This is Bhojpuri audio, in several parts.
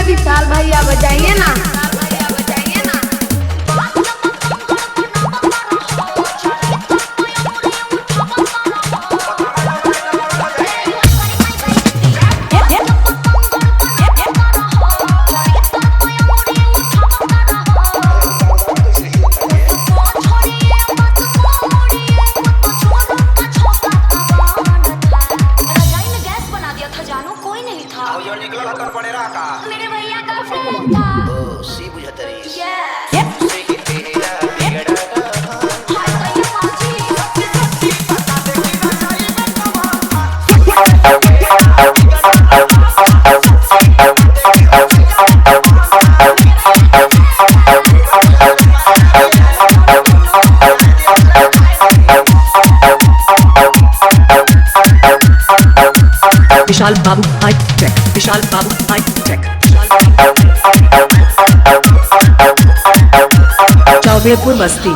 विशाल भैया बजाइए ना। मेरे भैया का फ्रेंड था। ओ सी बुझतरी विशाल बाबू हाई टेक, विशाल बाबू हाई टेक, चौबेपुर बस्ती।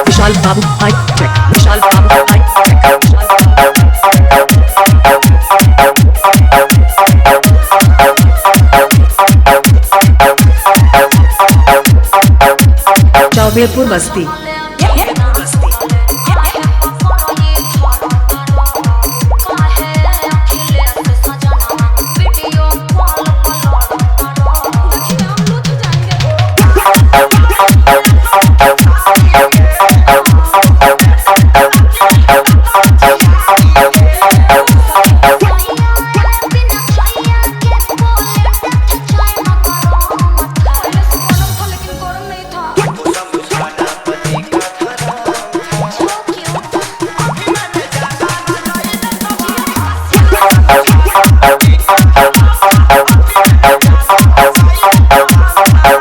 विशाल बाबू हाई टेक, विशाल बाबू high tech, Chaubepur Basti.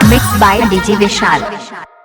Mixed by DJ Vishal।